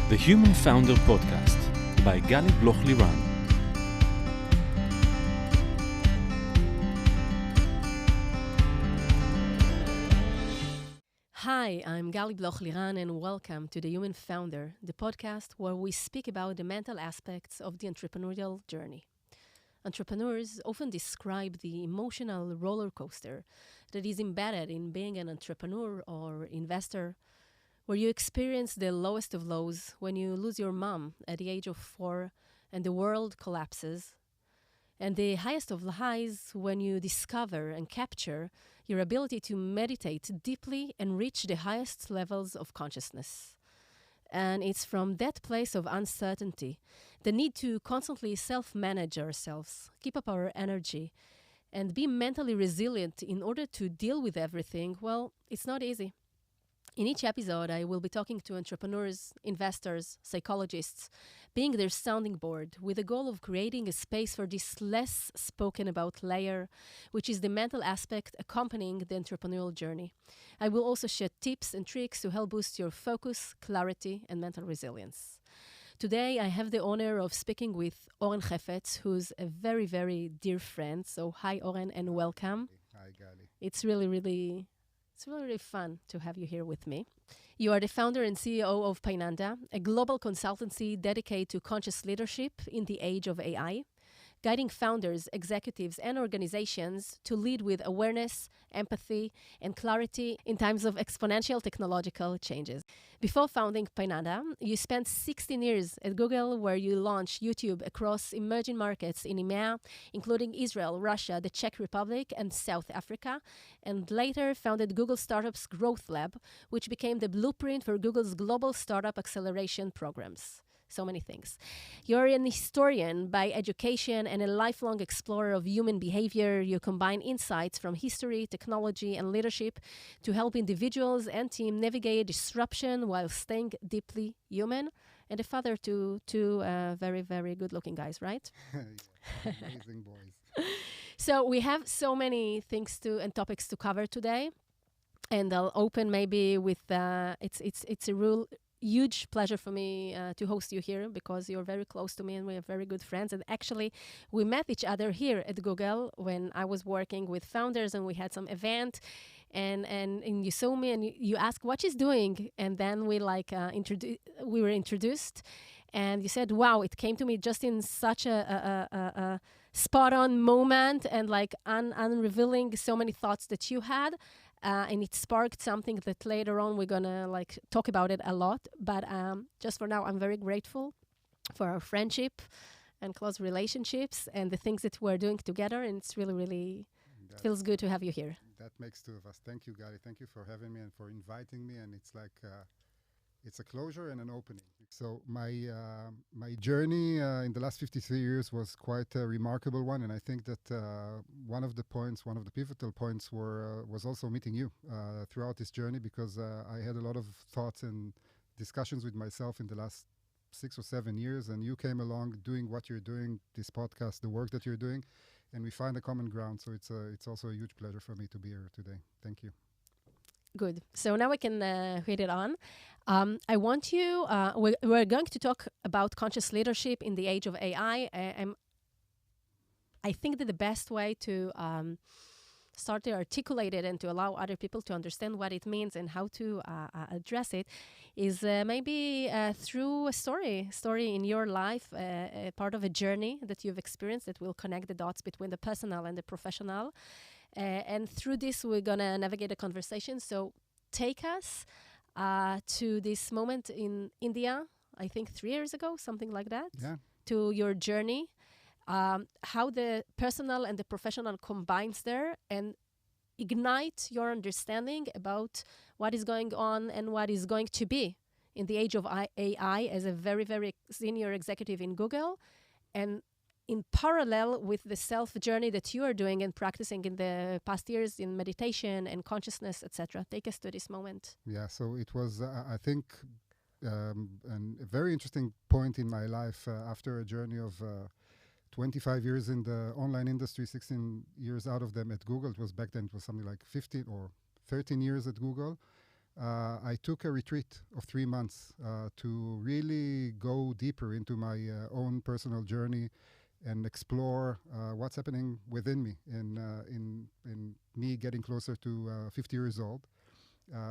The Human Founder Podcast by colleagues.Our. Hi, I'm colleagues.Our and welcome to The Human Founder, the podcast where we speak about the mental aspects of the entrepreneurial journey. Entrepreneurs often describe the emotional roller coaster that is embedded in being an entrepreneur or investor, where you experience the lowest of lows when you lose your mom at the age of 4 and the world collapses, and the highest of highs when you discover and capture your ability to meditate deeply and reach the highest levels of consciousness. And it's from that place of uncertainty, the need to constantly self-manage ourselves, keep up our energy, and be mentally resilient in order to deal with everything. Well, it's not easy. In each episode, I will be talking to entrepreneurs, investors, psychologists, being their sounding board with the goal of creating a space for this less spoken about layer, which is the mental aspect accompanying the entrepreneurial journey. I will also share tips and tricks to help boost your focus, clarity, and mental resilience. Today, I have the honor of speaking with Oren Hefetz, who's a very, very dear friend. So hi, Oren, and welcome. Hi, Gali. It's really fun to have you here with me. You are the founder and CEO of P.I.N.E, a global consultancy dedicated to conscious leadership in the age of AI, guiding founders, executives, and organizations to lead with awareness, empathy, and clarity in times of exponential technological changes. Before founding P.I.N.E, you spent 16 years at Google, where you launched YouTube across emerging markets in EMEA, including Israel, Russia, the Czech Republic, and South Africa, and later founded Google Startups Growth Lab, which became the blueprint for Google's global startup acceleration programs. So many things. You're an historian by education and a lifelong explorer of human behavior. You combine insights from history, technology, and leadership to help individuals and teams navigate disruption while staying deeply human. And a father to two very, very good-looking guys, right? Yeah, amazing boys. So we have so many things and topics to cover today. And I'll open maybe with it's a real huge pleasure for me to host you here, because you're very close to me and we are very good friends. And actually, we met each other here at Google when I was working with founders, and we had some event, and you saw me and you asked what she's doing, and then we we were introduced, and you said, "Wow, it came to me just in such a spot-on moment, and like unrevealing so many thoughts that you had." And it sparked something that later on we're gonna talk about it a lot. But just for now, I'm very grateful for our friendship and close relationships and the things that we're doing together. And it's really feels good to have you here. That makes two of us. Thank you, Gali. Thank you for having me and for inviting me. And it's like it's a closure and an opening. So my journey in the last 53 years was quite a remarkable one, and I think that one of the pivotal points was also meeting you throughout this journey, because I had a lot of thoughts and discussions with myself in the last 6 or 7 years, and you came along doing what you're doing, this podcast, the work that you're doing, and we find a common ground. So it's also a huge pleasure for me to be here today. Thank you. Good. So now we can hit it on. I want you, we're going to talk about conscious leadership in the age of AI. I think that the best way to start to articulate it and to allow other people to understand what it means and how to address it is maybe through a story in your life, a part of a journey that you've experienced that will connect the dots between the personal and the professional. And through this, we're going to navigate a conversation. So take us to this moment in India, I think 3 years ago, something like that, to your journey, how the personal and the professional combines there and ignite your understanding about what is going on and what is going to be in the age of AI as a very, very senior executive in Google, and in parallel with the self-journey that you are doing and practicing in the past years in meditation and consciousness, etc. Take us to this moment. Yeah, so it was, I think, a very interesting point in my life after a journey of 25 years in the online industry, 16 years out of them at Google. It was back then, it was something like 15 or 13 years at Google. I took a retreat of 3 months to really go deeper into my own personal journey and explore what's happening within me in me getting closer to 50 years old.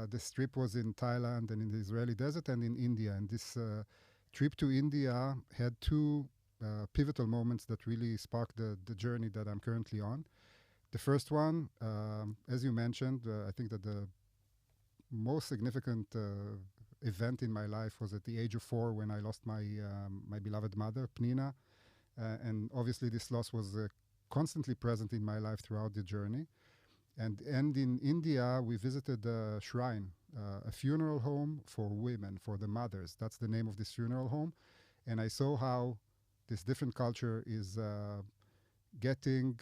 This trip was in Thailand and in the Israeli desert and in India. And this trip to India had two pivotal moments that really sparked the journey that I'm currently on. The first one, as you mentioned, I think that the most significant event in my life was at the age of 4 when I lost my beloved mother, P.I.N.E. And obviously this loss was constantly present in my life throughout the journey. And in India, we visited a shrine, a funeral home for women, for the mothers. That's the name of this funeral home. And I saw how this different culture is getting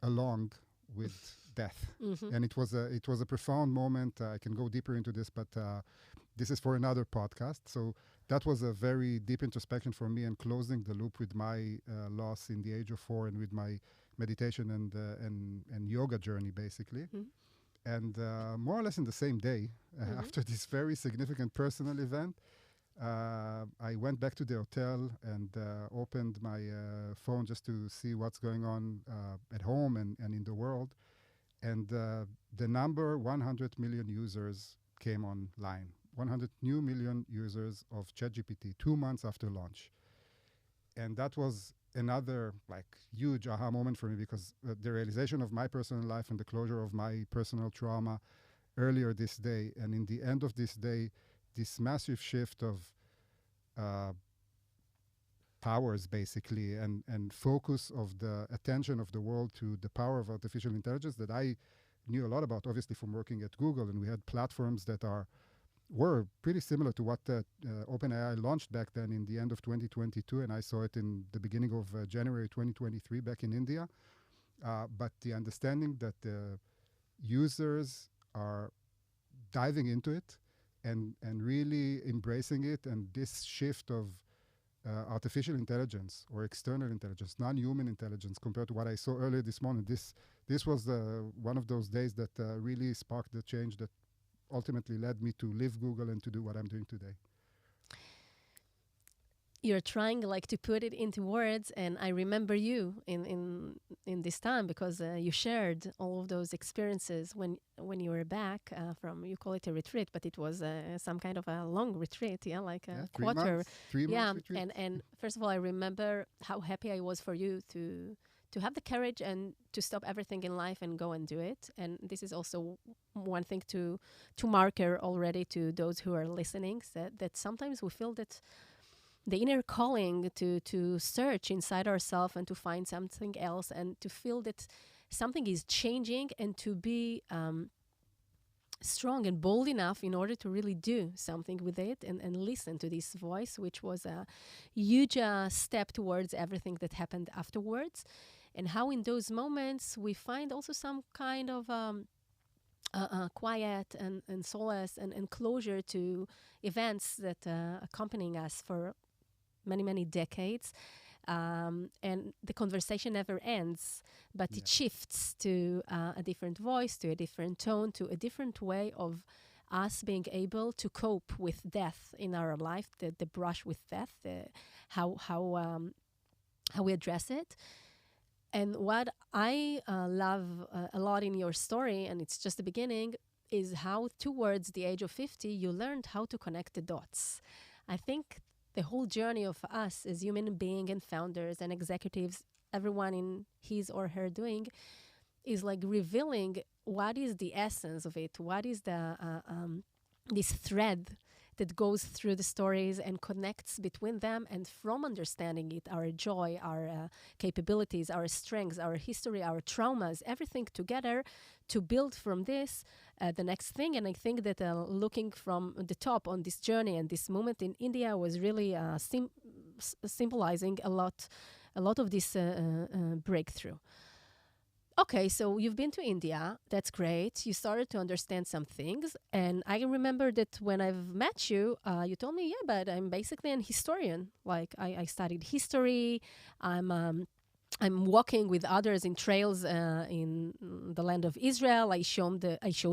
along with death. Mm-hmm. And it was a profound moment. I can go deeper into this, but this is for another podcast. So that was a very deep introspection for me and closing the loop with my loss in the age of 4 and with my meditation and yoga journey, basically. Mm-hmm. And more or less in the same day, after this very significant personal event, I went back to the hotel and opened my phone just to see what's going on at home and in the world. And the number 100 million users came online. 100 new million users of ChatGPT 2 months after launch. And that was another huge aha moment for me, because the realization of my personal life and the closure of my personal trauma earlier this day, and in the end of this day, this massive shift of powers, basically, and focus of the attention of the world to the power of artificial intelligence that I knew a lot about, obviously, from working at Google. And we had platforms that were pretty similar to what OpenAI launched back then in the end of 2022, and I saw it in the beginning of January 2023 back in India. But the understanding that the users are diving into it and really embracing it, and this shift of artificial intelligence or external intelligence, non-human intelligence, compared to what I saw earlier this morning, this was one of those days that really sparked the change that ultimately led me to leave Google and to do what I'm doing today. You're trying to put it into words, and I remember you in this time, because you shared all of those experiences when you were back from, you call it a retreat, but it was some kind of a long retreat, quarter. 3 months retreat. And first of all, I remember how happy I was for you to have the courage and to stop everything in life and go and do it. And this is also one thing to marker already to those who are listening, that sometimes we feel that the inner calling to search inside ourselves and to find something else, and to feel that something is changing, and to be strong and bold enough in order to really do something with it and listen to this voice, which was a huge step towards everything that happened afterwards. And how in those moments we find also some kind of quiet and solace and closure to events that accompanying us for many, many decades. And the conversation never ends, but it shifts to a different voice, to a different tone, to a different way of us being able to cope with death in our life, the brush with death, how we address it. And what I love a lot in your story, and it's just the beginning, is how towards the age of 50, you learned how to connect the dots. I think the whole journey of us as human beings and founders and executives, everyone in his or her doing, is revealing what is the essence of it, what is the this thread that goes through the stories and connects between them, and from understanding it, our joy, our capabilities, our strengths, our history, our traumas, everything together to build from this the next thing. And I think that looking from the top on this journey and this moment in India was really symbolizing a lot of this breakthrough. Okay, so you've been to India. That's great. You started to understand some things. And I remember that when I've met you, you told me, but I'm basically an historian. I studied history. I'm I'm walking with others in trails in the land of Israel. I show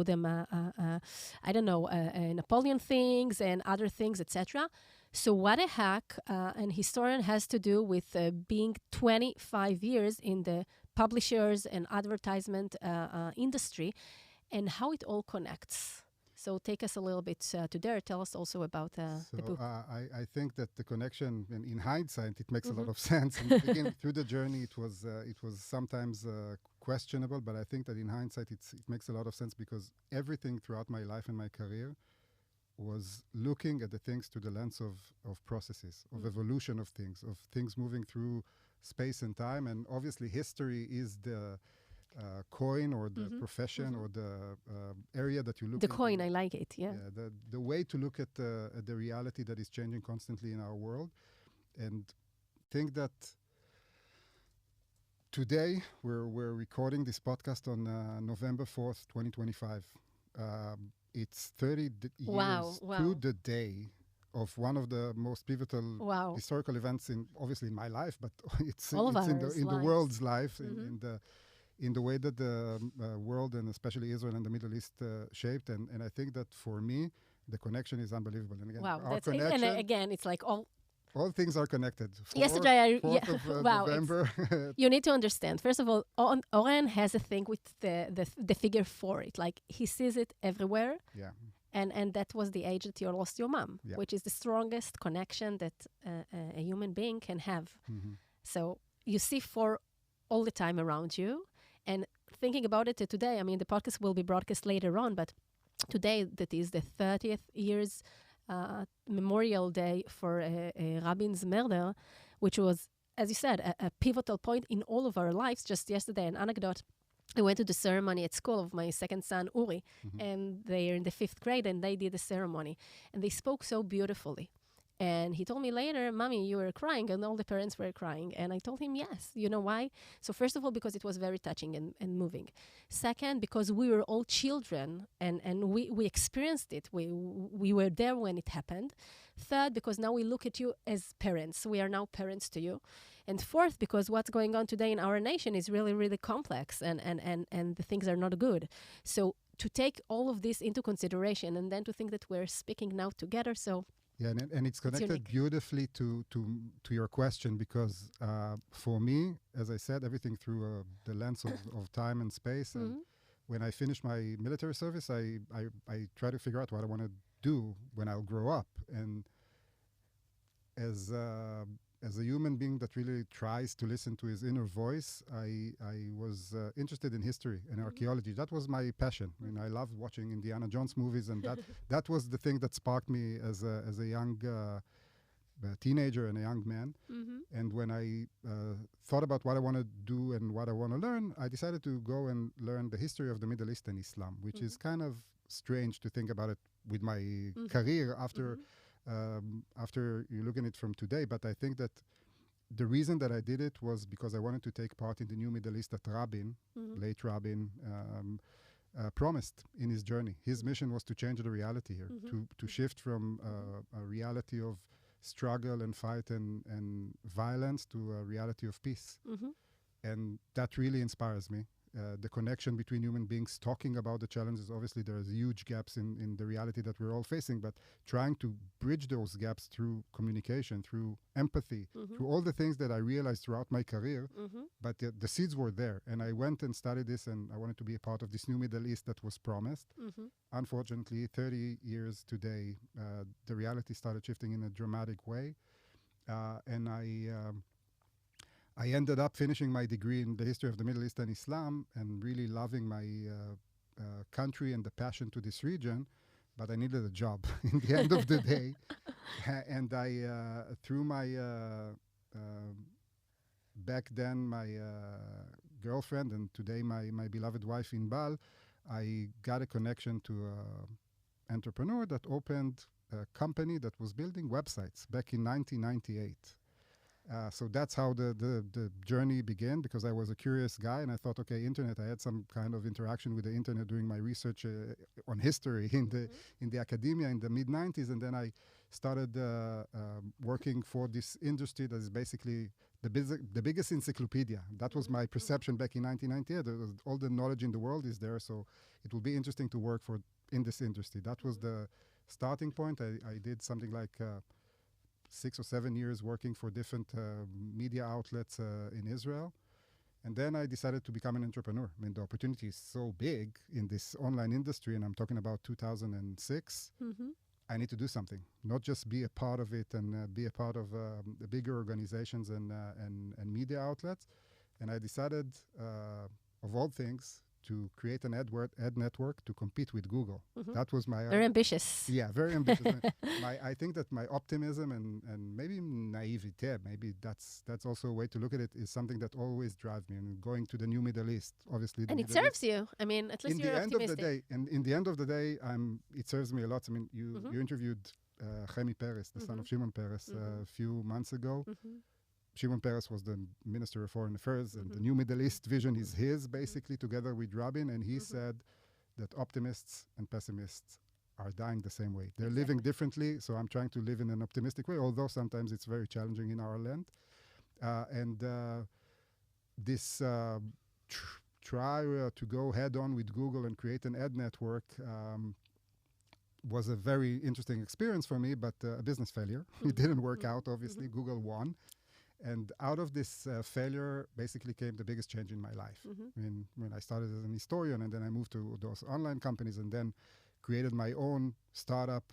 them, I don't know, Napoleon things and other things, etc. So what a hack an historian has to do with being 25 years in the publishers and advertisement industry, and how it all connects. So take us a little bit to there. Tell us also about the book. I think that the connection, in hindsight, it makes a lot of sense. In the beginning, through the journey, it was sometimes questionable, but I think that in hindsight, it makes a lot of sense because everything throughout my life and my career was looking at the things through the lens of processes, of evolution of things moving through space and time. And obviously, history is the coin or the profession or the area that you look at. The coin, I like it, yeah. The way to look at the reality that is changing constantly in our world. And think that today we're recording this podcast on November 4th, 2025. It's 30 years to the day of one of the most pivotal historical events obviously in my life, but it's in the world's life, in the way that the world and especially Israel and the Middle East shaped. And I think that for me, the connection is unbelievable. And again, our connection... And again, it's like all things are connected. Yesterday, 4th of November. You need to understand. First of all, Oren has a thing with the figure 4. It like he sees it everywhere. Yeah. And that was the age that you lost your mom, which is the strongest connection that a human being can have. So you see 4 all the time around you. And thinking about it today, I mean, the podcast will be broadcast later on, but today, that is the 30th years Memorial Day for Rabin's murder, which was, as you said, a pivotal point in all of our lives. Just yesterday, an anecdote. I went to the ceremony at school of my second son, Uri, and they're in the 5th grade, and they did the ceremony. And they spoke so beautifully. And he told me later, Mommy, you were crying, and all the parents were crying. And I told him, yes. You know why? So first of all, because it was very touching and moving. Second, because we were all children, and we experienced it. We were there when it happened. Third, because now we look at you as parents. We are now parents to you. And fourth, because what's going on today in our nation is really, really complex, and the things are not good. So to take all of this into consideration, and then to think that we're speaking now together, so... Yeah, and it's connected beautifully to your question, because for me, as I said, everything through the lens of time and space. And when I finished my military service, I try to figure out what I want to do when I'll grow up. And as a human being that really tries to listen to his inner voice, I was interested in history and archaeology. That was my passion. I mean, I loved watching Indiana Jones movies, and that was the thing that sparked me as a young teenager and a young man. And when I thought about what I want to do and what I want to learn, I decided to go and learn the history of the Middle East and Islam, which is kind of strange to think about it with my career after you look at it from today. But I think that the reason that I did it was because I wanted to take part in the new Middle East that Rabin, late Rabin, promised in his journey. His mission was to change the reality here, to shift from a reality of struggle and fight and violence to a reality of peace. And that really inspires me. The connection between human beings, talking about the challenges. Obviously, there's huge gaps in the reality that we're all facing, but trying to bridge those gaps through communication, through empathy, through all the things that I realized throughout my career. But the seeds were there, and I went and studied this, and I wanted to be a part of this new Middle East that was promised. Unfortunately, 30 years today, the reality started shifting in a dramatic way, and I ended up finishing my degree in the history of the Middle East and Islam, and really loving my country and the passion to this region, but I needed a job in the end of the day. And I, through my, back then, my girlfriend, and today my beloved wife, Inbal, I got a connection to an entrepreneur that opened a company that was building websites back in 1998. So that's how the journey began, because I was a curious guy, and I thought, okay, internet. I had some kind of interaction with the internet during my research on history in the academia in the mid-90s, and then I started working for this industry that is basically the biggest encyclopedia. That was my perception back in 1998. All the knowledge in the world is there, so it will be interesting to work in this industry. That was the starting point. I did something like 6 or 7 years working for different media outlets in Israel. And then I decided to become an entrepreneur. I mean, the opportunity is so big in this online industry, and I'm talking about 2006. I need to do something, not just be a part of it and be a part of the bigger organizations and media outlets. And I decided, of all things, to create an ad network to compete with Google. That was my... Very ambitious. Yeah, very ambitious. I think that my optimism and maybe naivete, maybe that's also a way to look at it, is something that always drives me. And going to the new Middle East, obviously. And it serves you. I mean, at least you're optimistic. In the end of the day, it serves me a lot. I mean, you interviewed Chemi Peres, the son of Shimon Peres, a few months ago. Shimon Peres was the Minister of Foreign Affairs, and the new Middle East vision is his, basically, together with Rabin. And he said that optimists and pessimists are dying the same way. They're living differently, so I'm trying to live in an optimistic way, although sometimes it's very challenging in our land. This try to go head-on with Google and create an ad network was a very interesting experience for me, but a business failure. It didn't work out, obviously. Google won. And out of this failure basically came the biggest change in my life. I mean, when I started as an historian, and then I moved to those online companies, and then created my own startup,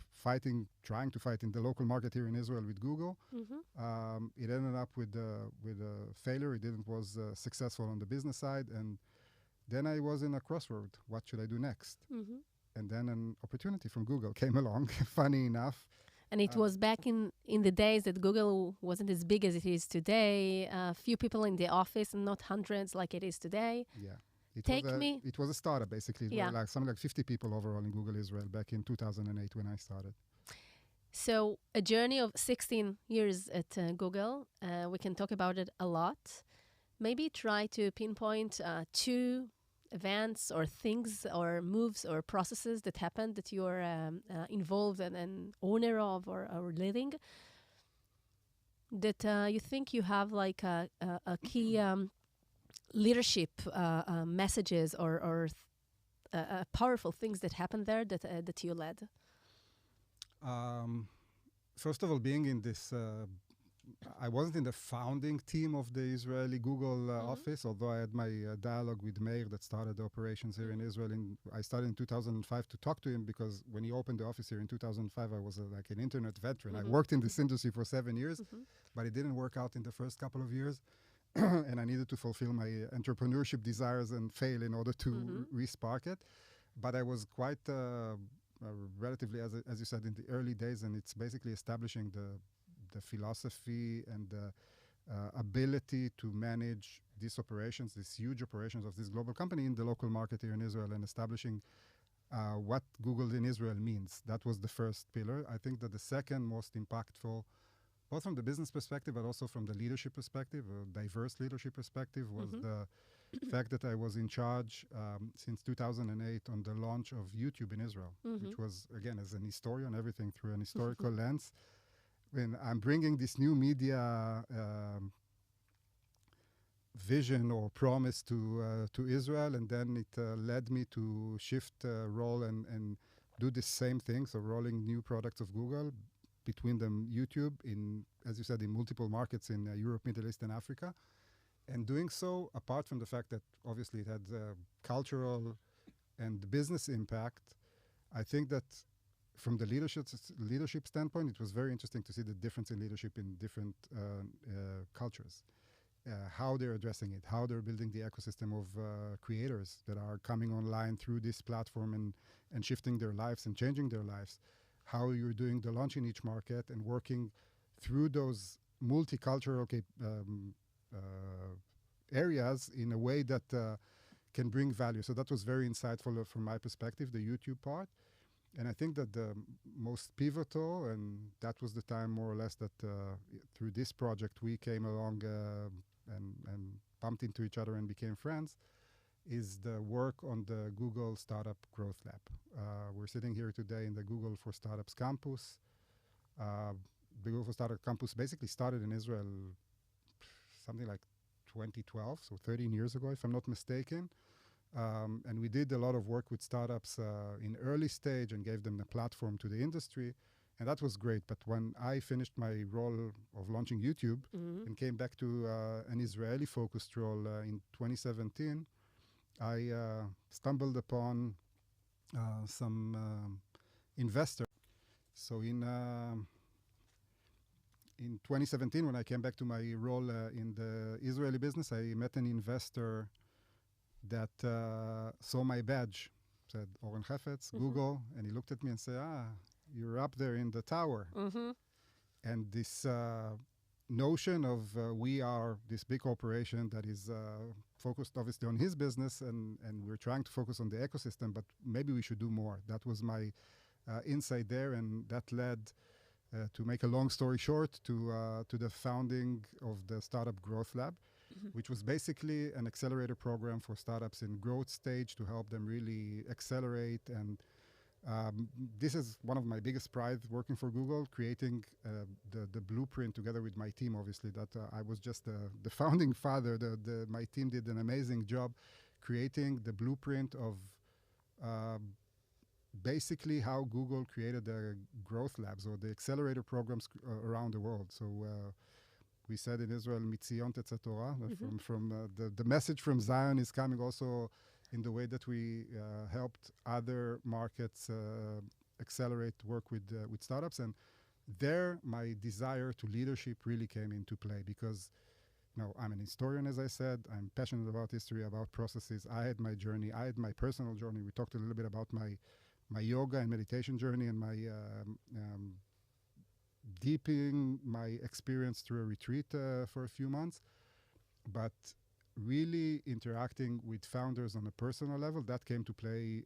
trying to fight in the local market here in Israel with Google. It ended up with a failure. Was successful on the business side, and then I was in a crossroad. What should I do next? And then an opportunity from Google came along, funny enough. And it was back in the days that Google wasn't as big as it is today. A few people in the office, and not hundreds like it is today. Yeah. It was a startup, basically. Yeah. Something like 50 people overall in Google Israel back in 2008 when I started. So a journey of 16 years at Google. We can talk about it a lot. Maybe try to pinpoint 2 events or things or moves or processes that happened that you're involved and owner of or leading, that you think you have like a key leadership messages or powerful things that happened there that you led? First of all, being in this... I wasn't in the founding team of the Israeli Google office, although I had my dialogue with Meir that started the operations here in Israel. I started in 2005 to talk to him because when he opened the office here in 2005, I was like an internet veteran. I worked in this industry for 7 years, but it didn't work out in the first couple of years. And I needed to fulfill my entrepreneurship desires and fail in order to re-spark it. But I was quite relatively, as you said, in the early days, and it's basically establishing the philosophy and the ability to manage these operations, these huge operations of this global company in the local market here in Israel, and establishing what Google in Israel means. That was the first pillar. I think that the second most impactful, both from the business perspective, but also from the leadership perspective, a diverse leadership perspective, was the fact that I was in charge since 2008 on the launch of YouTube in Israel, which was, again, as an historian, everything through an historical lens. When I'm bringing this new media vision or promise to Israel, and then it led me to shift role and do the same thing, so rolling new products of Google, between them YouTube, as you said, in multiple markets in Europe, Middle East, and Africa. And doing so, apart from the fact that obviously it had cultural and business impact, I think that from the leadership standpoint, it was very interesting to see the difference in leadership in different cultures, how they're addressing it, how they're building the ecosystem of creators that are coming online through this platform and shifting their lives and changing their lives, how you're doing the launch in each market and working through those multicultural areas in a way that can bring value. So that was very insightful from my perspective, the YouTube part. And I think that the most pivotal, and that was the time more or less that through this project we came along and bumped into each other and became friends, is the work on the Google Startup Growth Lab. We're sitting here today in the Google for Startups campus. The Google for Startup campus basically started in Israel something like 2012, so 13 years ago, if I'm not mistaken. And we did a lot of work with startups in early stage and gave them the platform to the industry. And that was great. But when I finished my role of launching YouTube and came back to an Israeli-focused role in 2017, I stumbled upon some investor. So in 2017, when I came back to my role in the Israeli business, I met an investor that saw my badge, said Oren Hefetz, Google, and he looked at me and said, you're up there in the tower. And this notion of we are this big corporation that is focused obviously on his business, and we're trying to focus on the ecosystem, but maybe we should do more. That was my insight there, and that led, to make a long story short, to the founding of the Startup Growth Lab, which was basically an accelerator program for startups in growth stage to help them really accelerate. And this is one of my biggest pride working for Google, creating the blueprint together with my team, obviously, that I was just the founding father. My team did an amazing job creating the blueprint of basically how Google created the growth labs or the accelerator programs around the world. So we said in Israel, Mitzion Tetzeh Torah, from the message from Zion is coming also in the way that we helped other markets accelerate work with startups. And there, my desire to leadership really came into play because, I'm an historian, as I said. I'm passionate about history, about processes. I had my journey. I had my personal journey. We talked a little bit about my yoga and meditation journey and my deepening my experience through a retreat for a few months. But really interacting with founders on a personal level, that came to play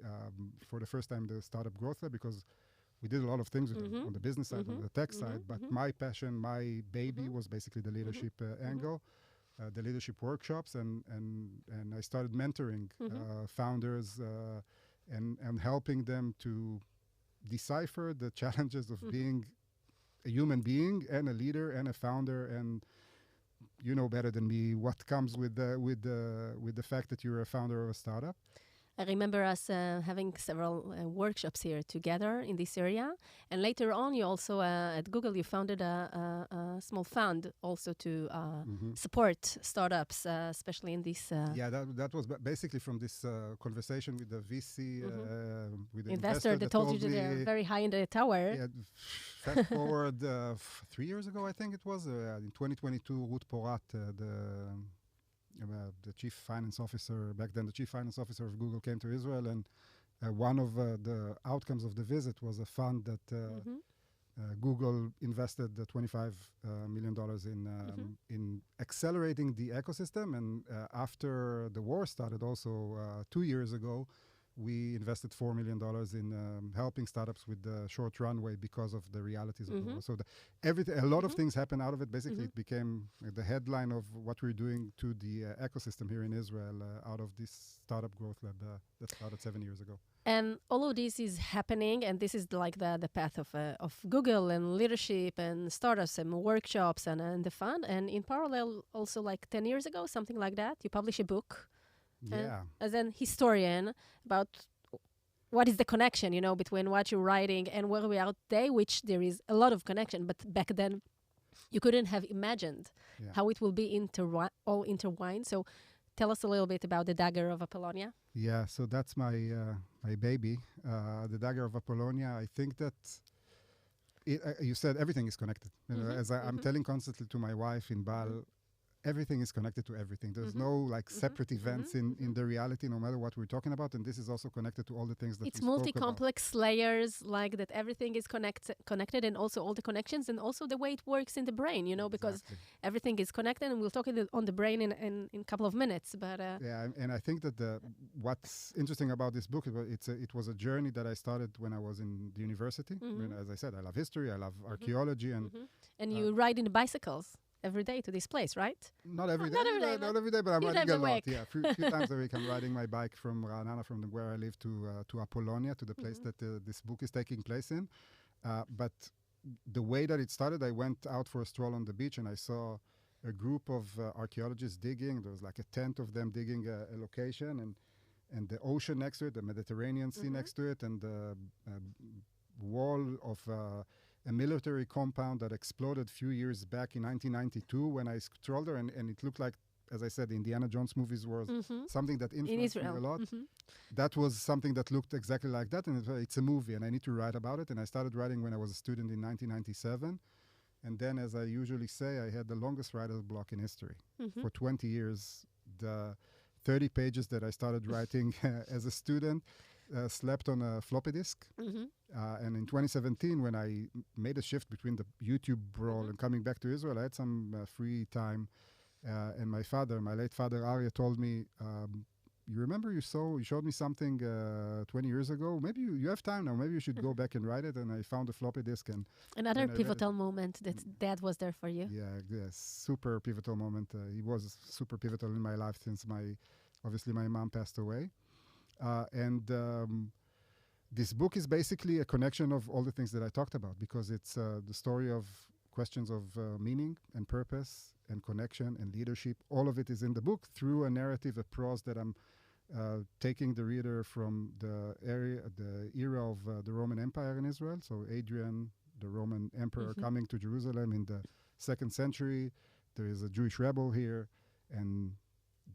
for the first time, the Startup Growth Lab, because we did a lot of things with them on the business side, on the tech side, but my passion, my baby was basically the leadership angle, the leadership workshops, and I started mentoring founders and helping them to decipher the challenges of being a human being and a leader and a founder. And you know better than me what comes with the fact that you're a founder of a startup. I remember us having several workshops here together in this area. And later on, you also, at Google, you founded a small fund also to support startups, especially in this... Yeah, that was basically from this conversation with the VC, with the investor that told you that they're very high in the tower. Yeah, fast forward 3 years ago, I think it was, in 2022, Ruth Porat, the chief finance officer, back then the chief finance officer of Google, came to Israel, and one of the outcomes of the visit was a fund that Google invested $25 million in accelerating the ecosystem. And after the war started, also 2 years ago, we invested $4 million in helping startups with the short runway because of the realities of the war. So a lot of things happened out of it. Basically, it became the headline of what we're doing to the ecosystem here in Israel out of this Startup Growth Lab that started 7 years ago. And all of this is happening, and this is like the path of Google and leadership and startups and workshops and the fund. And in parallel, also like 10 years ago, something like that, you publish a book. As an historian, about what is the connection, between what you're writing and where we are today, which there is a lot of connection, but back then you couldn't have imagined how it will be all intertwined. So tell us a little bit about the Dagger of Apollonia. Yeah, so that's my baby, the Dagger of Apollonia. I think that you said everything is connected. As I'm telling constantly to my wife in Bal, everything is connected to everything. There's no separate events in the reality, no matter what we're talking about. And this is also connected to all the things that it's multi-complex layers, like that everything is connected, and also all the connections, and also the way it works in the brain, because everything is connected. And we'll talk on the brain in a couple of minutes. But and I think that what's interesting about this book, it was a journey that I started when I was in the university. As I said, I love history, I love archaeology, and you ride in bicycles every day to this place, right? Not every day, but I'm riding a lot. Yeah, a few times a week I'm riding my bike from Ra'anana, from where I live, to Apollonia, to the place that this book is taking place in. But the way that it started, I went out for a stroll on the beach, and I saw a group of archaeologists digging. There was like a tent of them digging a location, and the ocean next to it, the Mediterranean Sea next to it, and the wall of a military compound that exploded a few years back in 1992 when I strolled there, and it looked like, as I said, the Indiana Jones movies were something that influenced me a lot. That was something that looked exactly like that, and it's a movie, and I need to write about it. And I started writing when I was a student in 1997. And then, as I usually say, I had the longest writer's block in history. For 20 years, the 30 pages that I started writing as a student slept on a floppy disk. And in 2017, when I made a shift between the YouTube role and coming back to Israel, I had some free time. And my late father, Arya, told me, you remember you showed me something 20 years ago? Maybe you have time now. Maybe you should go back and write it. And I found a floppy disk. And another pivotal moment that Dad was there for you. Yeah, yes, super pivotal moment. He was super pivotal in my life since obviously my mom passed away. This book is basically a connection of all the things that I talked about, because it's the story of questions of meaning and purpose and connection and leadership. All of it is in the book through a narrative, a prose that I'm taking the reader from the era of the Roman Empire in Israel. So Adrian, the Roman emperor, coming to Jerusalem in the 2nd century. There is a Jewish rebel here, and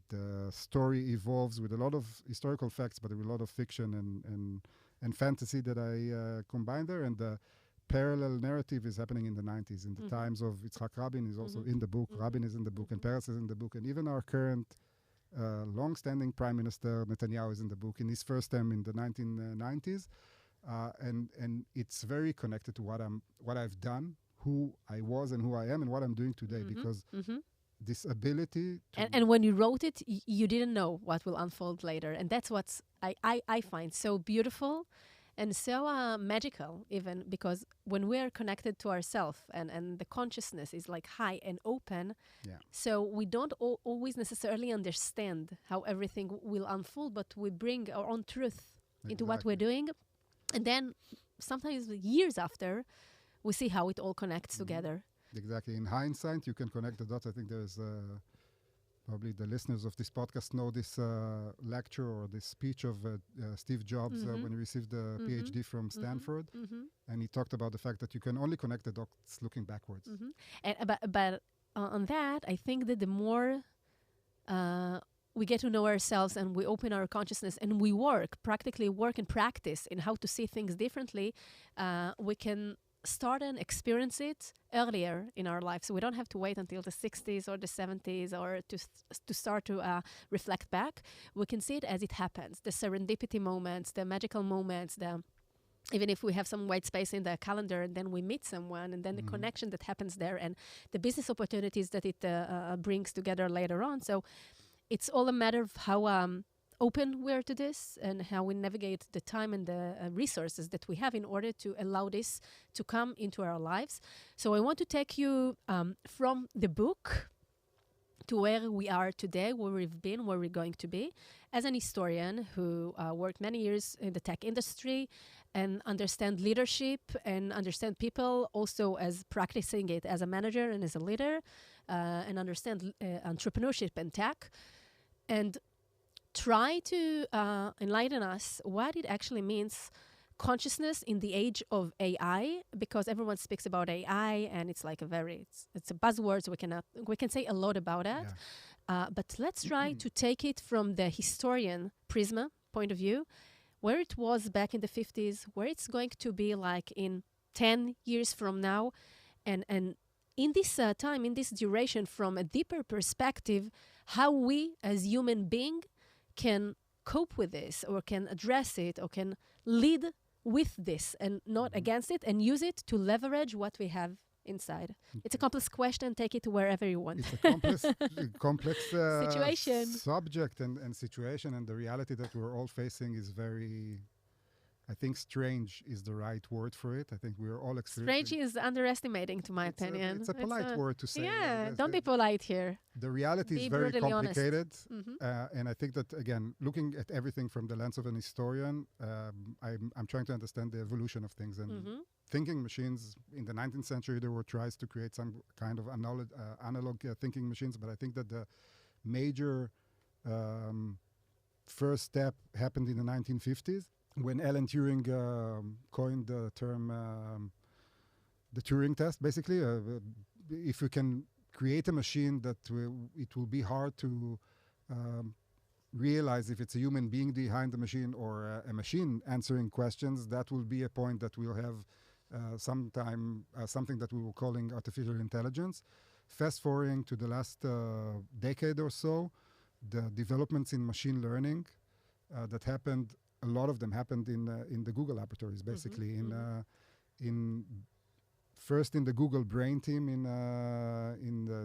the story evolves with a lot of historical facts, but with a lot of fiction and fantasy that I combine there. And the parallel narrative is happening in the 90s, in the times of Yitzhak Rabin is also in the book. Rabin is in the book, and Peres is in the book, and even our current long-standing Prime Minister Netanyahu is in the book in his first term in the 1990s. And it's very connected to what I've done, who I was and who I am, and what I'm doing today, because this ability to... And when you wrote it, you didn't know what will unfold later. And that's what I find so beautiful and so magical, even, because when we're connected to ourselves and the consciousness is like high and open, so we don't always necessarily understand how everything will unfold, but we bring our own truth into what we're doing. And then sometimes years after, we see how it all connects together. Exactly. In hindsight, you can connect the dots. I think there's probably the listeners of this podcast know this lecture or this speech of Steve Jobs when he received the PhD from Stanford. And he talked about the fact that you can only connect the dots looking backwards. But on that, I think that the more we get to know ourselves and we open our consciousness and we practically work and practice in how to see things differently, we can start and experience it earlier in our lives. So we don't have to wait until the 60s or the 70s or to start to reflect back. We can see it as it happens. The serendipity moments, the magical moments, even if we have some white space in the calendar and then we meet someone and then the connection that happens there and the business opportunities that it brings together later on. So it's all a matter of how open we are to this and how we navigate the time and the resources that we have in order to allow this to come into our lives. So I want to take you from the book to where we are today, where we've been, where we're going to be. As an historian who worked many years in the tech industry and understand leadership and understand people, also as practicing it as a manager and as a leader, and understand entrepreneurship and tech, and try to enlighten us what it actually means, consciousness in the age of AI, because everyone speaks about AI and it's like it's a buzzword, so we can say a lot about it. But let's try to take it from the historian prism point of view, where it was back in the 50s, where it's going to be like in 10 years from now, and in this time, in this duration, from a deeper perspective, how we as human beings can cope with this or can address it or can lead with this and not against it and use it to leverage what we have inside. It's a complex question. Take it to wherever you want. It's a complex situation, subject and situation, and the reality that we're all facing is very I think strange is the right word for it. I think we're all Strange experiencing. is underestimating, to my opinion. It's a polite word to say. Yeah, don't be polite here. The reality Be is very brutally honest. complicated. Mhm. And I think that, again, looking at everything from the lens of an historian, I'm trying to understand the evolution of things. And thinking machines, in the 19th century, there were tries to create some kind of analog thinking machines. But I think that the major first step happened in the 1950s when Alan Turing coined the term the Turing test. Basically, if you can create a machine that it will be hard to realize if it's a human being behind the machine or a machine answering questions, that will be a point that we'll have sometime something that we were calling artificial intelligence. Fast forwarding to the last decade or so, the developments in machine learning that happened, a lot of them happened in the Google laboratories, basically. In first in the Google brain team in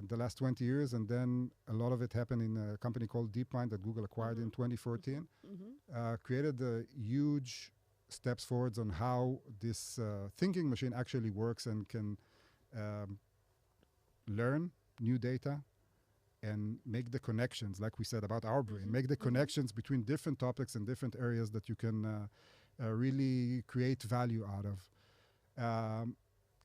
the last 20 years, and then a lot of it happened in a company called DeepMind that Google acquired in 2014. Created huge steps forwards on how this thinking machine actually works and can learn new data and make the connections, like we said about our brain, make the connections between different topics and different areas that you can really create value out of.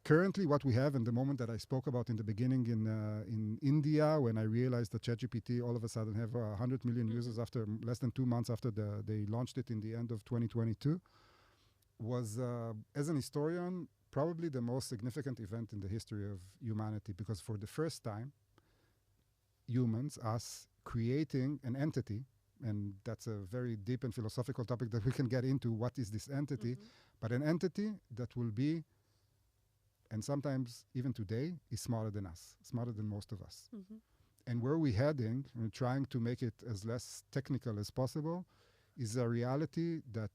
Currently, what we have, and the moment that I spoke about in the beginning in India, when I realized that ChatGPT all of a sudden have 100 million users after less than 2 months after they launched it in the end of 2022, was, as an historian, probably the most significant event in the history of humanity, because for the first time, humans, us, creating an entity, and that's a very deep and philosophical topic that we can get into, what is this entity, but an entity that will be, and sometimes even today, is smarter than us, smarter than most of us. And where we're heading, and trying to make it as less technical as possible, is a reality that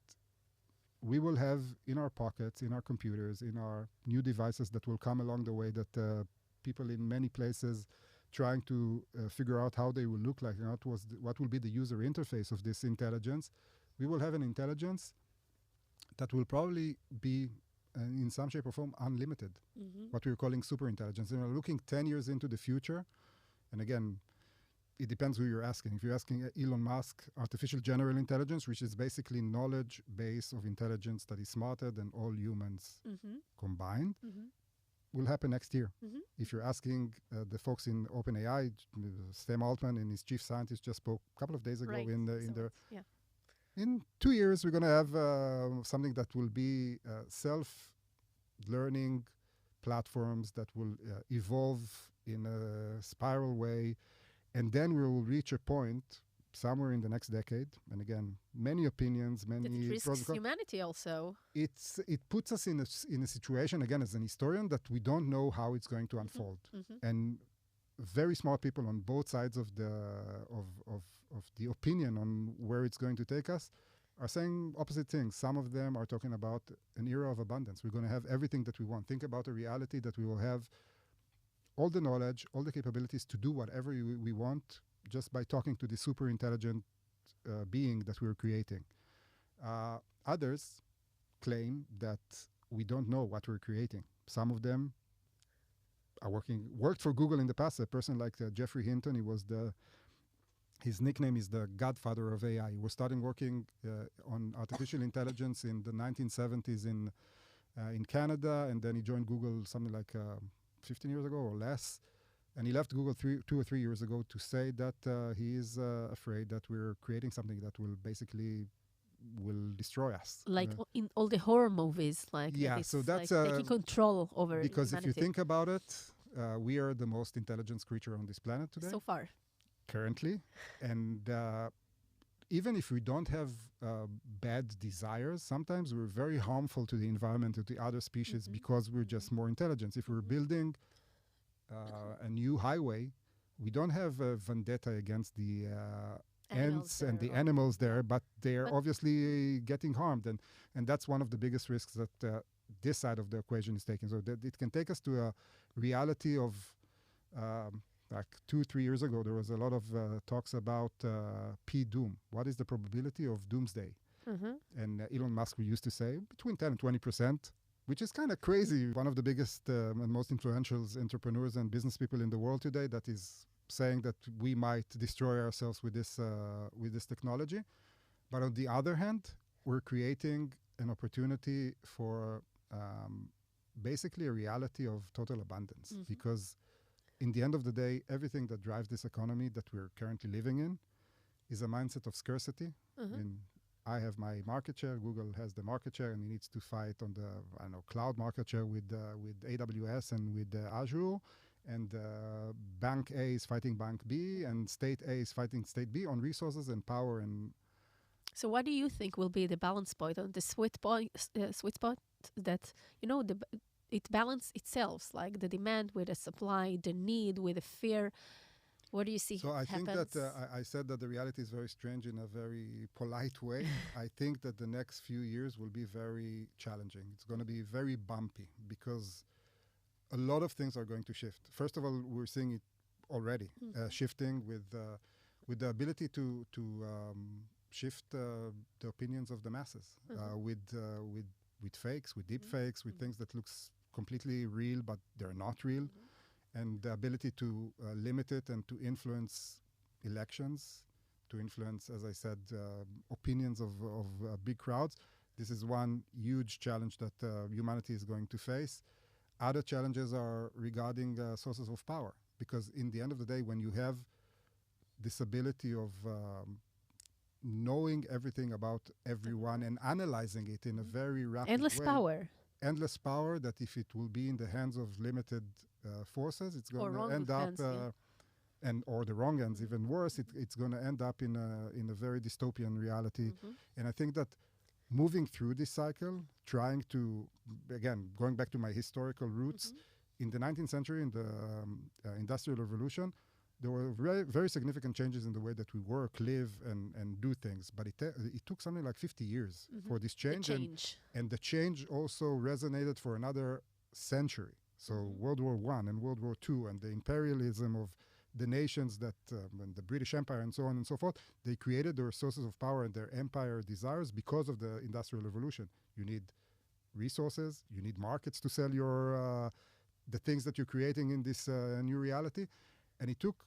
we will have in our pockets, in our computers, in our new devices that will come along the way, that people in many places trying to figure out how they will look like and what will be the user interface of this intelligence. We will have an intelligence that will probably be in some shape or form unlimited, what we're calling super intelligence. And we're looking 10 years into the future. And again, it depends who you're asking. If you're asking Elon Musk, artificial general intelligence, which is basically knowledge base of intelligence that is smarter than all humans combined, will happen next year. If you're asking the folks in OpenAI, Sam Altman and his chief scientist just spoke a couple of days ago in 2 years, we're going to have something that will be self-learning platforms that will evolve in a spiral way. And then we will reach a point somewhere in the next decade. And again, many opinions, many... It risks humanity also. It puts us in a situation, again, as an historian, that we don't know how it's going to unfold. And very smart people on both sides of the opinion on where it's going to take us are saying opposite things. Some of them are talking about an era of abundance. We're going to have everything that we want. Think about a reality that we will have all the knowledge, all the capabilities to do whatever we want just by talking to the super intelligent being that we're creating. Others claim that we don't know what we're creating. Some of them are worked for Google in the past. A person like Jeffrey Hinton, his nickname is the godfather of AI. He was starting working on artificial intelligence in the 1970s in Canada, and then he joined Google something like 15 years ago or less. And he left Google 2 or 3 years ago to say that he is afraid that we're creating something that will basically destroy us. Like in all the horror movies, like so that's like taking control over because humanity. If you think about it, we are the most intelligent creature on this planet today. So far. Currently. And even if we don't have bad desires, sometimes we're very harmful to the environment, to the other species, because we're just more intelligent. If we're building a new highway, we don't have a vendetta against the ants and the animals there, but they're obviously getting harmed. And that's one of the biggest risks that this side of the equation is taking. So that it can take us to a reality of like 2-3 years ago, there was a lot of talks about P-Doom. What is the probability of doomsday? And Elon Musk used to say between 10 and 20%, which is kind of crazy. One of the biggest and most influential entrepreneurs and business people in the world today that is saying that we might destroy ourselves with this technology. But on the other hand, we're creating an opportunity for basically a reality of total abundance. Because in the end of the day, everything that drives this economy that we're currently living in is a mindset of scarcity. And I have my market share, Google has the market share, and he needs to fight on the cloud market share with AWS and with Azure. And Bank A is fighting Bank B, and State A is fighting State B on resources and power. And so what do you think will be the balance point, on the sweet spot that, it balance itself, like the demand with the supply, the need with the fear? What do you see I happens? think that I said that the reality is very strange in a very polite way. I think that the next few years will be very challenging. It's going to be very bumpy because a lot of things are going to shift. First of all, we're seeing it already shifting with the ability to shift the opinions of the masses with fakes, with deep fakes, with things that looks completely real but they're not real. And the ability to limit it and to influence elections, to influence, as I said, opinions of big crowds. This is one huge challenge that humanity is going to face. Other challenges are regarding sources of power, because in the end of the day, when you have this ability of knowing everything about everyone and analyzing it in a very rapid way. Endless power that if it will be in the hands of limited forces, it's going to end up, or the wrong ends, even worse, it's going to end up in a very dystopian reality. And I think that moving through this cycle, trying to, again, going back to my historical roots, in the 19th century, in the Industrial Revolution, there were very, very significant changes in the way that we work, live, and do things. But it took something like 50 years for this change. And the change also resonated for another century. So World War I and World War II and the imperialism of the nations that, and the British Empire and so on and so forth, they created their sources of power and their empire desires because of the Industrial Revolution. You need resources, you need markets to sell your the things that you're creating in this new reality. And it took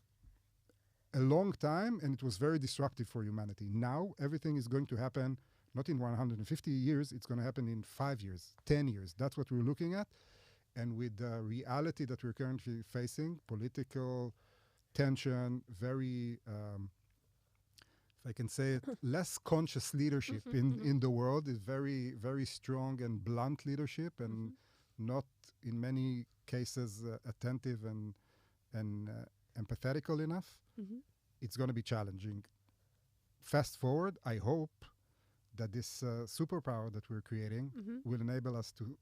a long time, and it was very disruptive for humanity. Now, everything is going to happen, not in 150 years, it's going to happen in 5 years, 10 years. That's what we're looking at. And with the reality that we're currently facing, political tension, very, if I can say it, less conscious leadership in the world, is very, very strong and blunt leadership, and not in many cases attentive and empathetical enough. It's going to be challenging. Fast forward, I hope that this superpower that we're creating will enable us to,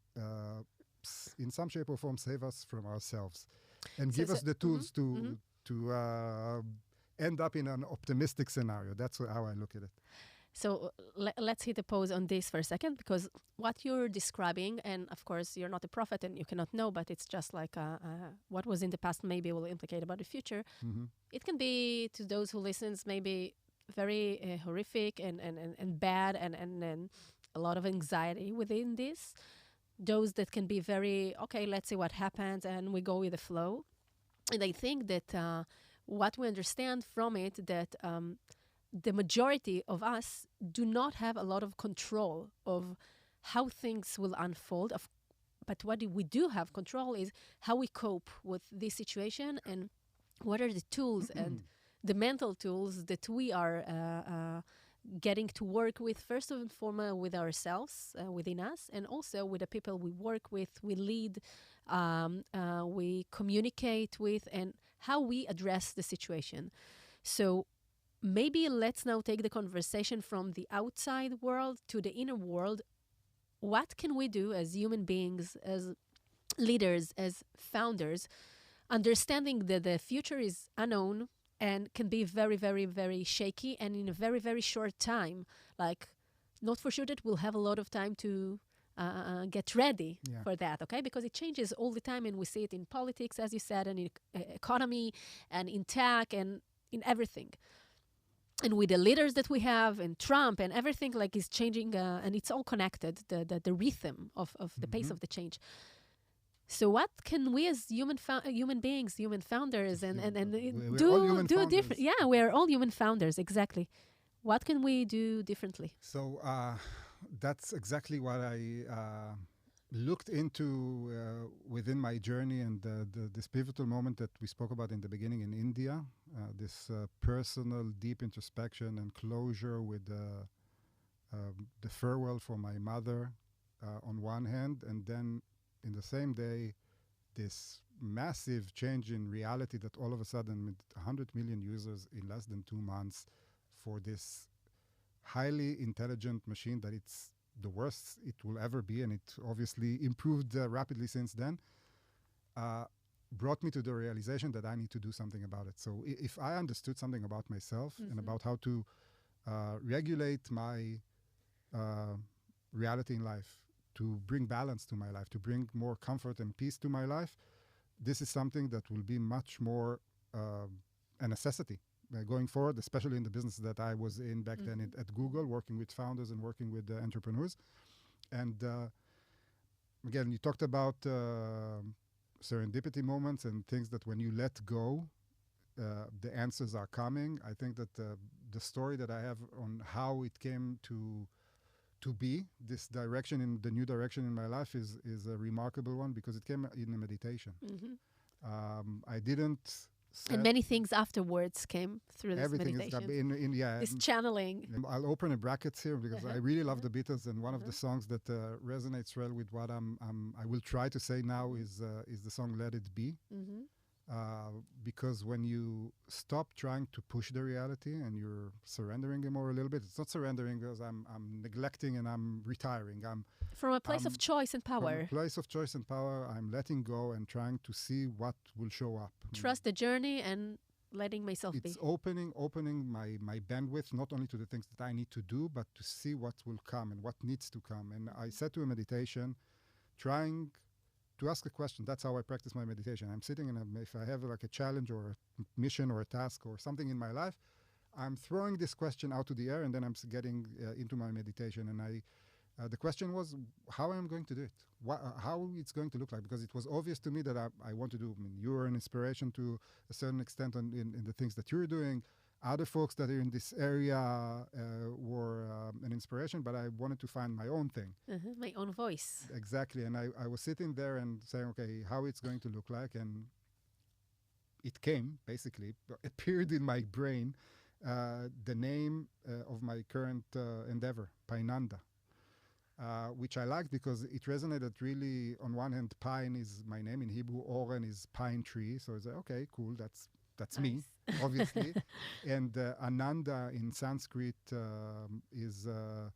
in some shape or form, save us from ourselves and give us the tools to end up in an optimistic scenario. That's how I look at it. So let's hit a pause on this for a second, because what you're describing, and of course you're not a prophet and you cannot know, but it's just like what was in the past maybe will implicate about the future. It can be, to those who listens, maybe very horrific and bad and a lot of anxiety within this. Those that can be very, okay, let's see what happens and we go with the flow. And I think that what we understand from it, that the majority of us do not have a lot of control of how things will unfold. But what we do have control is how we cope with this situation, and what are the tools and the mental tools that we are getting to work with, first and foremost with ourselves, within us, and also with the people we work with, we lead, we communicate with, and how we address the situation. So maybe let's now take the conversation from the outside world to the inner world. What can we do as human beings, as leaders, as founders, understanding that the future is unknown and can be very, very, very shaky, and in a very, very short time, like not for sure that we'll have a lot of time to get ready for that, okay? Because it changes all the time, and we see it in politics, as you said, and in economy, and in tech, and in everything. and with the leaders that we have, and Trump, and everything like is changing, and it's all connected, the rhythm of the pace of the change. So what can we as human beings, human founders, and do different? Yeah, we're all human founders, exactly. What can we do differently? So that's exactly what I looked into within my journey, and this pivotal moment that we spoke about in the beginning in India, this personal deep introspection and closure with the farewell for my mother on one hand, and then in the same day, this massive change in reality that all of a sudden with 100 million users in less than 2 months for this highly intelligent machine that it's the worst it will ever be, and it obviously improved rapidly since then, brought me to the realization that I need to do something about it. So if I understood something about myself and about how to regulate my reality in life, to bring balance to my life, to bring more comfort and peace to my life, this is something that will be much more a necessity going forward, especially in the business that I was in back then at Google, working with founders and working with entrepreneurs. And again, you talked about serendipity moments and things that when you let go, the answers are coming. I think that the story that I have on how it came to be this direction, in the new direction in my life, is a remarkable one, because it came in a meditation. I didn't. And many things afterwards came through this Everything meditation. is this channeling. I'll open a brackets here because I really love the Beatles, and one of the songs that resonates well with what I will try to say now is the song "Let It Be." Because when you stop trying to push the reality and you're surrendering it more a little bit, it's not surrendering because I'm neglecting and I'm retiring. I'm from a place of choice and power. From a place of choice and power, I'm letting go and trying to see what will show up. Trust the journey and letting myself be. It's opening my bandwidth, not only to the things that I need to do, but to see what will come and what needs to come. And I said to a meditation, trying to ask a question. That's how I practice my meditation. I'm sitting, and if I have like a challenge or a mission or a task or something in my life, I'm throwing this question out to the air, and then I'm getting into my meditation. And the question was how I'm going to do it, how it's going to look like, because it was obvious to me that I want to do. I mean, you are an inspiration to a certain extent in the things that you're doing. Other folks that are in this area were an inspiration, but I wanted to find my own thing. My own voice. Exactly. And I was sitting there and saying, okay, how it's going to look like. And it came, basically, appeared in my brain, the name of my current endeavor, P.I.N.E, which I liked because it resonated really. On one hand, P.I.N.E is my name. In Hebrew, Oren is pine tree. So it's like, okay, cool, that's nice. Me, obviously. And Ananda in Sanskrit is a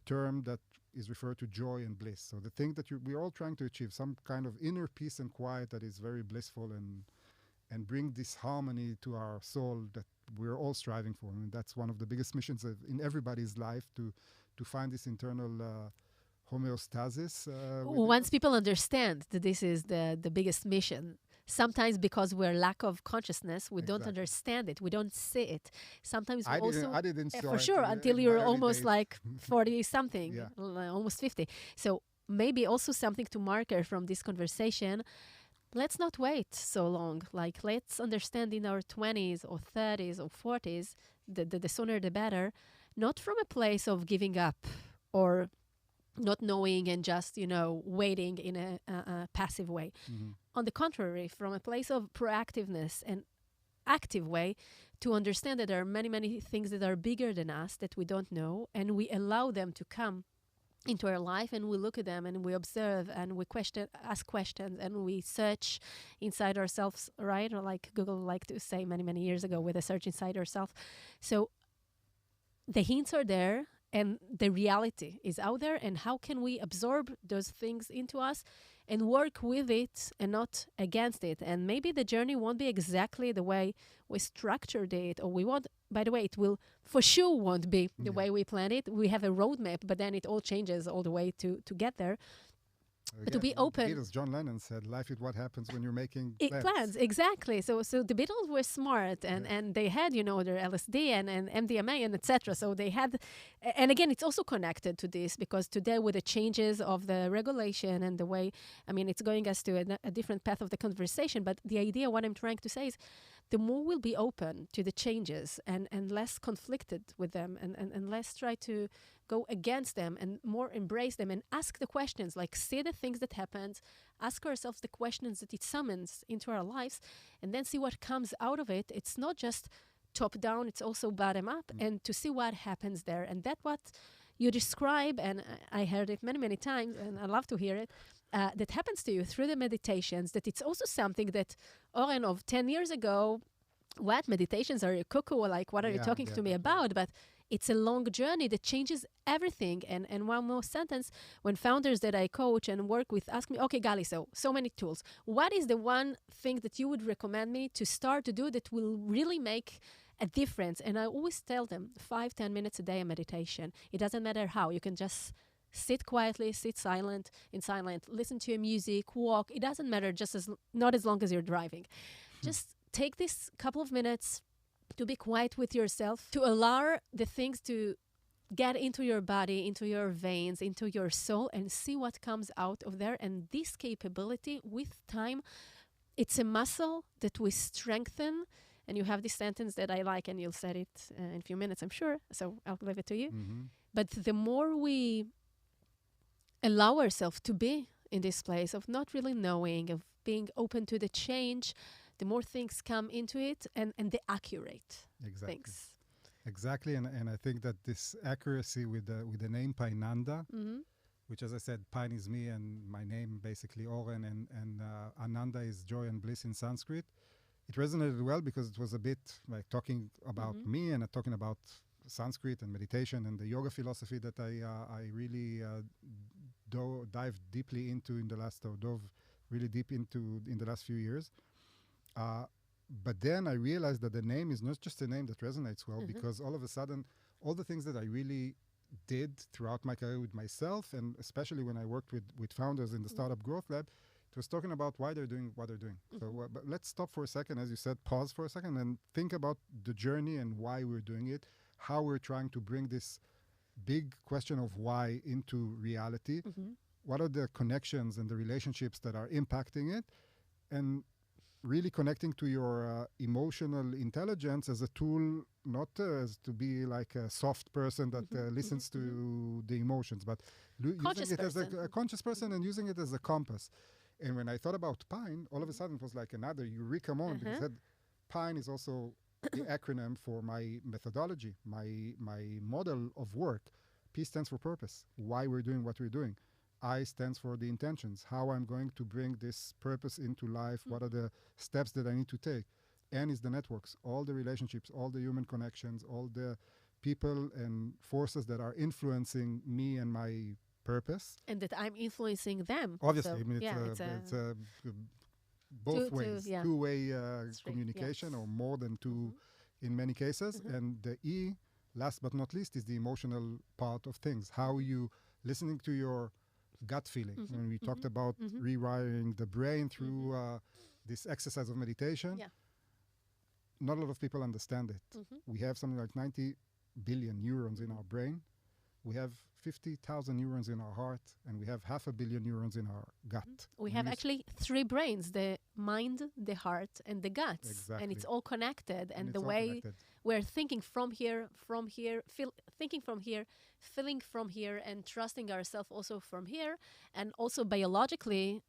term that is referred to joy and bliss. So the thing that we're all trying to achieve, some kind of inner peace and quiet that is very blissful and bring this harmony to our soul that we're all striving for. And that's one of the biggest missions in everybody's life, to find this internal homeostasis. Once people understand that this is the biggest mission, sometimes because we're lack of consciousness, we don't understand it, we don't see it. Sometimes I didn't for sure, until you're almost like 40 something, almost 50. So maybe also something to marker from this conversation. Let's not wait so long. Like, let's understand in our 20s or 30s or 40s, the sooner the better, not from a place of giving up or not knowing and just, waiting in a passive way. On the contrary, from a place of proactiveness and active way, to understand that there are many, many things that are bigger than us that we don't know, and we allow them to come into our life, and we look at them and we observe and we ask questions, and we search inside ourselves, right? Or like Google liked to say many, many years ago, with a search inside ourselves. So the hints are there, and the reality is out there, and how can we absorb those things into us and work with it and not against it? And maybe the journey won't be exactly the way we structured it, or we want, by the way, it will for sure won't be the way we planned it. We have a roadmap, but then it all changes all the way to get there. to be open. Beatles, John Lennon said, "Life is what happens when you're making plans." Exactly. So the Beatles were smart, and they had, their LSD and MDMA and etc. So they had, and again, it's also connected to this because today with the changes of the regulation and the way, it's going us to a different path of the conversation. But the idea, what I'm trying to say is, the more we'll be open to the changes and less conflicted with them and less try to go against them and more embrace them and ask the questions, like see the things that happens, ask ourselves the questions that it summons into our lives, and then see what comes out of it. It's not just top down, it's also bottom up, and to see what happens there. And that's what you describe, and I heard it many, many times, and I love to hear it, that happens to you through the meditations, that it's also something that, Oren, of 10 years ago, what meditations are you cuckoo? Like, what are you talking to me about? But it's a long journey that changes everything. And one more sentence, when founders that I coach and work with ask me, okay, Gali, so many tools. What is the one thing that you would recommend me to start to do that will really make a difference? And I always tell them 5-10 minutes a day of meditation. It doesn't matter how. You can just sit quietly, sit in silent, listen to your music, walk. It doesn't matter, not as long as you're driving. Just take this couple of minutes to be quiet with yourself, to allow the things to get into your body, into your veins, into your soul, and see what comes out of there. And this capability, with time, it's a muscle that we strengthen. And you have this sentence that I like, and you'll say it in a few minutes, I'm sure. So I'll leave it to you. But the more we allow ourselves to be in this place of not really knowing, of being open to the change, the more things come into it and the accurate things. Exactly, and I think that this accuracy with the name P.I.N.E, which, as I said, P.I.N.E is me, and my name basically Oren, and Ananda is joy and bliss in Sanskrit. It resonated well because it was a bit like talking about me and talking about Sanskrit and meditation and the yoga philosophy that I really dove deeply into dove really deep into in the last few years. But then I realized that the name is not just a name that resonates well, because all of a sudden, all the things that I really did throughout my career with myself, and especially when I worked with founders in the Startup Growth Lab, it was talking about why they're doing what they're doing. So but let's stop for a second, as you said, pause for a second and think about the journey and why we're doing it, how we're trying to bring this big question of why into reality. What are the connections and the relationships that are impacting it? And really connecting to your emotional intelligence as a tool, not as to be like a soft person that listens to the emotions, but using it as a conscious person and using it as a compass. And when I thought about P.I.N.E, all of a sudden it was like another eureka moment, because P.I.N.E is also the acronym for my methodology, my model of work. P stands for purpose, why we're doing what we're doing. I stands for the intentions, how I'm going to bring this purpose into life, what are the steps that I need to take. N is the networks, all the relationships, all the human connections, all the people and forces that are influencing me and my purpose. And that I'm influencing them. Obviously, So, I mean, it's a both ways, two-way communication, or more than two in many cases. And the E, last but not least, is the emotional part of things. How you listening to your gut feeling. When we talked about rewiring the brain through this exercise of meditation, not a lot of people understand it. We have something like 90 billion neurons in our brain. We have 50,000 neurons in our heart, and we have 500 million neurons in our gut. We have actually 3 brains, the mind, the heart, and the gut. Exactly. And it's all connected. And the way we're thinking from here, thinking from here, feeling from here, and trusting ourselves also from here. And also biologically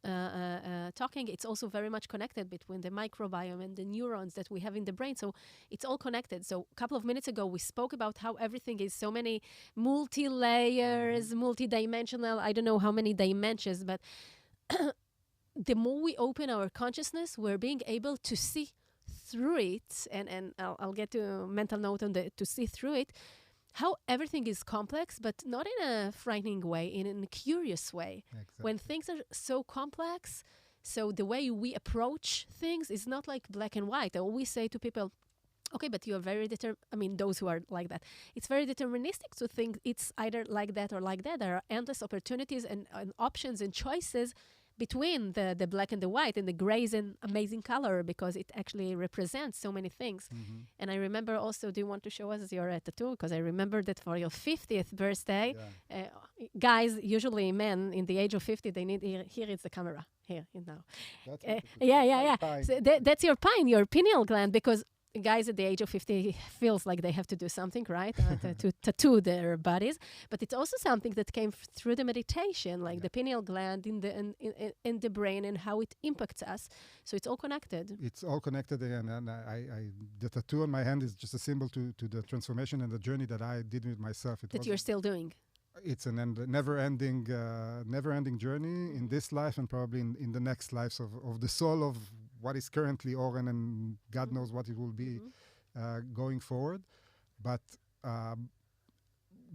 talking, it's also very much connected between the microbiome and the neurons that we have in the brain. So it's all connected. So a couple of minutes ago, we spoke about how everything is so many multi-layers, multi-dimensional, I don't know how many dimensions, but the more we open our consciousness, we're being able to see through it, and I'll get to a mental note on to see through it, how everything is complex, but not in a frightening way, in a curious way. Exactly. When things are so complex, so the way we approach things is not like black and white. I always say to people, Okay, but you are very those who are like that, it's very deterministic to think it's either like that or like that. There are endless opportunities and options and choices between the black and the white, and the gray is an amazing color because it actually represents so many things. And I remember also, do you want to show us your tattoo? Because I remember that for your 50th birthday, guys, usually men in the age of 50, they need, here is the camera, here, now. That's So that's your P.I.N.E, your pineal gland, because guys at the age of 50 feels like they have to do something, right? To tattoo their bodies. But it's also something that came through the meditation, like the pineal gland in the brain and how it impacts us. So it's all connected. It's all connected, and the tattoo on my hand is just a symbol to the transformation and the journey that I did with myself. That you're still doing. It's an never-ending journey in this life, and probably in the next lives of the soul of what is currently Oren, and God knows what it will be going forward. But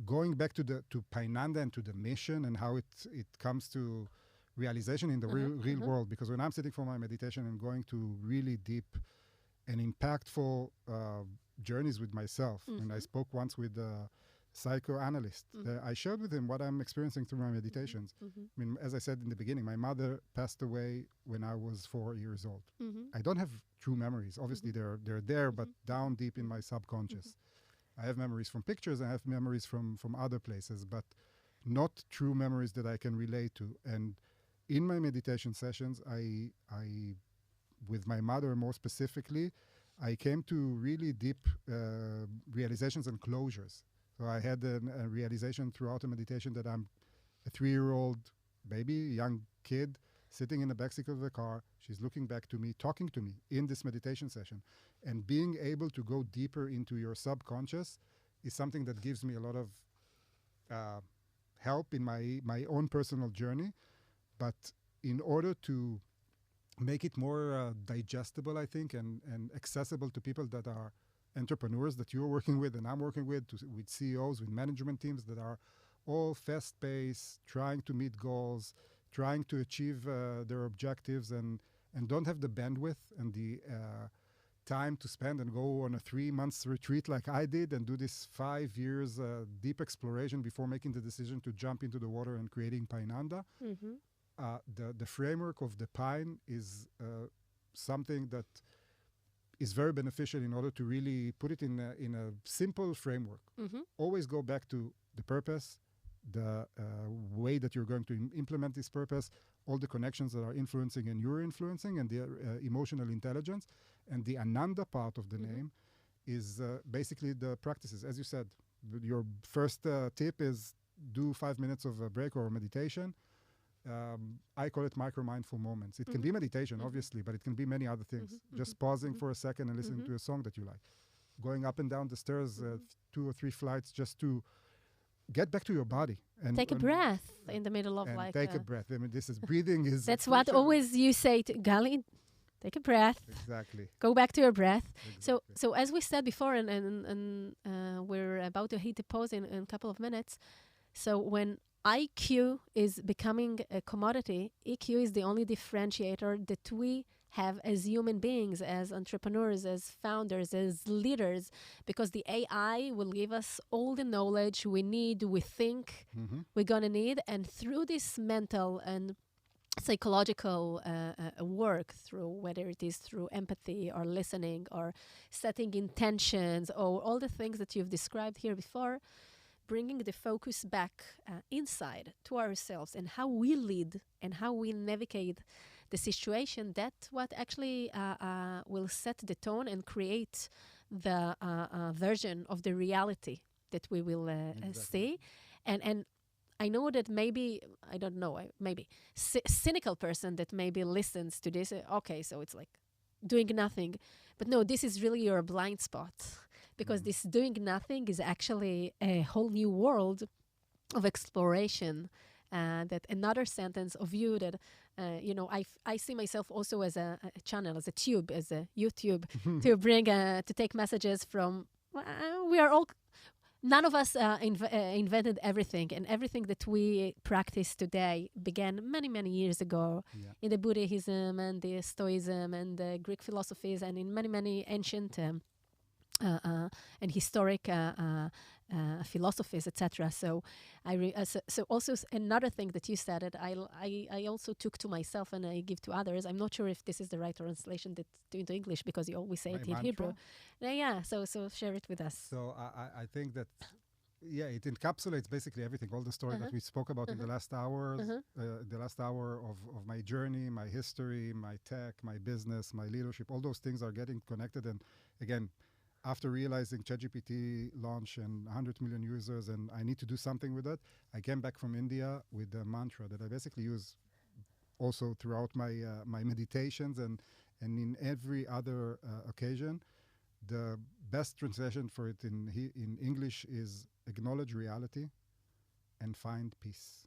going back to P.I.N.E and to the mission and how it comes to realization in the real world, because when I'm sitting for my meditation and going to really deep and impactful journeys with myself, and I spoke once with psychoanalyst. I shared with him what I'm experiencing through my meditations. I mean, as I said in the beginning, my mother passed away when I was 4 years old. I don't have true memories. Obviously, they're there, but down deep in my subconscious. I have memories from pictures, and I have memories from other places, but not true memories that I can relate to. And in my meditation sessions, I with my mother more specifically, I came to really deep realizations and closures. So I had a realization throughout the meditation that I'm a 3-year-old baby, young kid, sitting in the backseat of the car. She's looking back to me, talking to me in this meditation session. And being able to go deeper into your subconscious is something that gives me a lot of help in my own personal journey. But in order to make it more digestible, I think, and accessible to people that are entrepreneurs that you're working with and I'm working with CEOs, with management teams that are all fast-paced, trying to meet goals, trying to achieve their objectives, and don't have the bandwidth and the time to spend and go on a 3-month retreat like I did and do this 5 years deep exploration before making the decision to jump into the water and creating P.I.N.E. The framework of the P.I.N.E is something that is very beneficial in order to really put it in a simple framework. Always go back to the purpose, the way that you're going to implement this purpose, all the connections that are influencing and you're influencing, and the emotional intelligence. And the Ananda part of the name is basically the practices. As you said, your first tip is do 5 minutes of a break or meditation. I call it micro-mindful moments. It can be meditation, obviously, but it can be many other things. Just pausing for a second and listening to a song that you like. Going up and down the stairs 2 or 3 flights just to get back to your body. And take a breath in the middle of take a breath. I mean, this is breathing is... That's what always you say to Gali, take a breath. Exactly. Go back to your breath. Exactly. So as we said before, and we're about to hit the pause in a couple of minutes. So when IQ is becoming a commodity, EQ is the only differentiator that we have as human beings, as entrepreneurs, as founders, as leaders, because the AI will give us all the knowledge we need, we think we're going to need. And through this mental and psychological work, through whether it is through empathy or listening or setting intentions or all the things that you've described here before, bringing the focus back inside to ourselves and how we lead and how we navigate the situation, that's what actually will set the tone and create the version of the reality that we will see. And I know that maybe, I don't know, maybe cynical person that maybe listens to this, okay, so it's like doing nothing. But no, this is really your blind spot. Because this doing nothing is actually a whole new world of exploration. That another sentence of you that, I see myself also as a channel, as a tube, as a YouTube, to bring, to take messages from, we are all, none of us invented everything. And everything that we practice today began many, many years ago in the Buddhism and the Stoicism and the Greek philosophies and in many, many ancient and historic philosophies, etc. So, so also another thing that you said that I also took to myself and I give to others. I'm not sure if this is the right translation into English because you always say My it in mantra? Hebrew. Yeah. So share it with us. So I think that, it encapsulates basically everything, all the story that we spoke about in the last hours, the last hour of my journey, my history, my tech, my business, my leadership. All those things are getting connected. And again, after realizing ChatGPT launch and 100 million users, and I need to do something with it, I came back from India with a mantra that I basically use also throughout my meditations and in every other occasion. The best translation for it in English is acknowledge reality and find peace.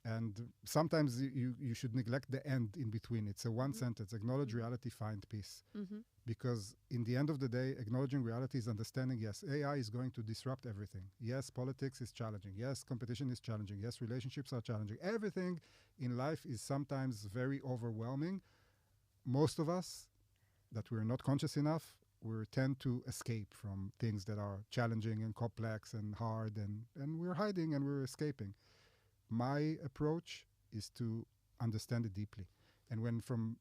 And sometimes you should neglect the end in between. It's a one sentence, acknowledge reality, find peace. Because in the end of the day, acknowledging reality is understanding, yes, AI is going to disrupt everything. Yes, politics is challenging. Yes, competition is challenging. Yes, relationships are challenging. Everything in life is sometimes very overwhelming. Most of us, that we're not conscious enough, we tend to escape from things that are challenging and complex and hard, and we're hiding and we're escaping. My approach is to understand it deeply. And when from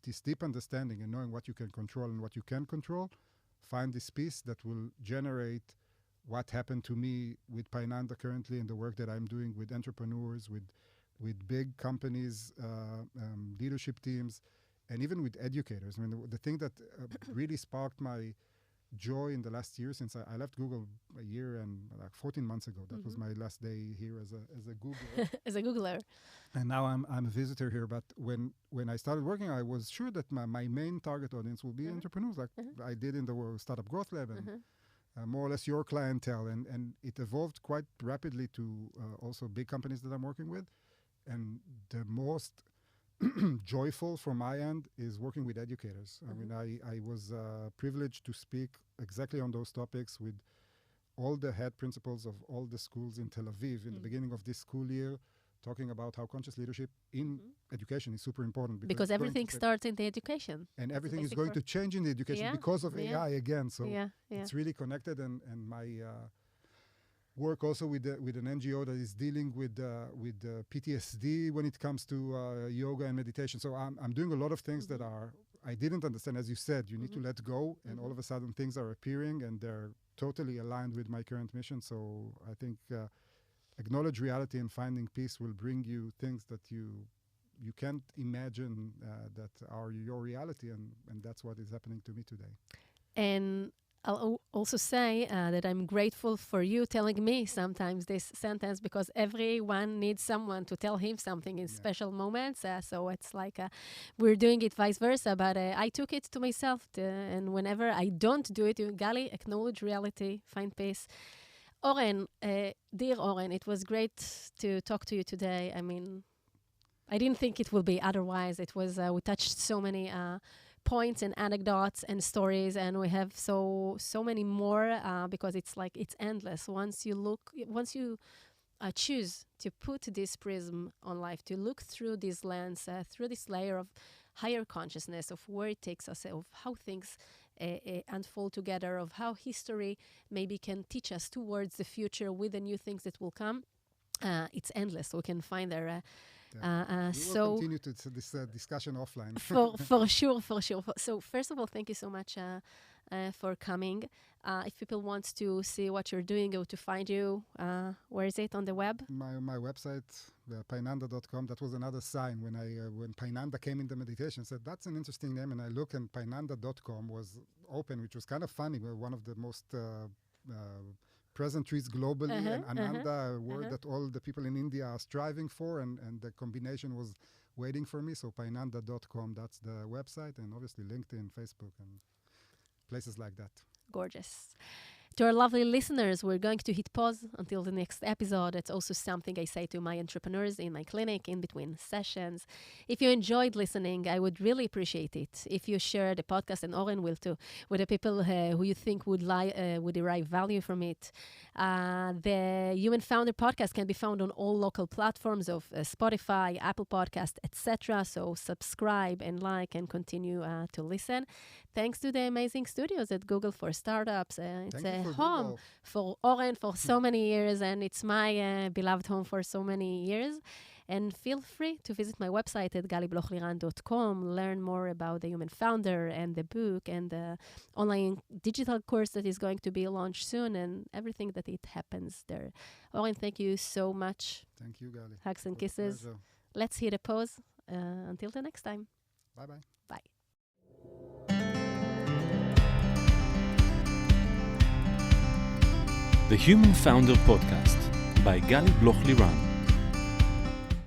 this deep understanding and knowing what you can control and what you can't control, find this peace that will generate what happened to me with P.I.N.E currently and the work that I'm doing with entrepreneurs, with big companies, leadership teams, and even with educators. I mean, the thing that really sparked my joy in the last year, since I left Google a year and 14 months ago. That was my last day here as a Googler. As a Googler. And now I'm a visitor here. But when I started working, I was sure that my main target audience will be entrepreneurs, like I did in the Startup Growth Lab, and more or less your clientele. And it evolved quite rapidly to also big companies that I'm working with. And the most joyful from my end is working with educators. I mean, I was privileged to speak exactly on those topics with all the head principals of all the schools in Tel Aviv in the beginning of this school year, talking about how conscious leadership in education is super important. Because everything starts in the education. And everything is going to change in the education because of AI again. So it's really connected. And my work also with an NGO that is dealing with PTSD when it comes to yoga and meditation. So I'm doing a lot of things that I didn't understand. As you said, you need to let go, and all of a sudden things are appearing and they're totally aligned with my current mission. So I think acknowledge reality and finding peace will bring you things that you can't imagine that are your reality, and that's what is happening to me today. And I'll also say that I'm grateful for you telling me sometimes this sentence, because everyone needs someone to tell him something in special moments. So it's like we're doing it vice versa, but I took it to myself. And whenever I don't do it, Gali, acknowledge reality, find peace. Oren, dear Oren, it was great to talk to you today. I mean, I didn't think it would be otherwise. It was, we touched so many points and anecdotes and stories, and we have so many more because it's endless. Once you choose to put this prism on life, to look through this lens, through this layer of higher consciousness of where it takes us, of how things unfold together, of how history maybe can teach us towards the future with the new things that will come, it's endless. We can find there. We will continue to this discussion offline. for sure. So first of all, thank you so much for coming. If people want to see what you're doing or to find you, where is it on the web? My website, P.I.N.E.com. That was another sign when P.I.N.E. came in the meditation. Said that's an interesting name, and I look, and P.I.N.E.com was open, which was kind of funny. One of the most present trees globally, and Ananda, a word that all the people in India are striving for, and the combination was waiting for me. So P.I.N.E.com, that's the website, and obviously LinkedIn, Facebook, and places like that. Gorgeous. To our lovely listeners, we're going to hit pause until the next episode. It's also something I say to my entrepreneurs in my clinic in between sessions. If you enjoyed listening, I would really appreciate it if you share the podcast, and Oren will too, with the people who you think would derive value from it. The Human Founder podcast can be found on all local platforms of Spotify, Apple Podcast, etc. So subscribe and like and continue to listen. Thanks to the amazing studios at Google for Startups. It's a home for Oren for so many years, and it's my beloved home for so many years. And feel free to visit my website at colleagues..Com, learn more about the Human Founder and the book and the online digital course that is going to be launched soon and everything that it happens there. Oren, thank you so much. Thank you, Gali. Hugs and kisses. Pleasure. Let's hit a pause. Until the next time. Bye-bye. Bye. The Human Founder Podcast by Gali Bloch-Liran.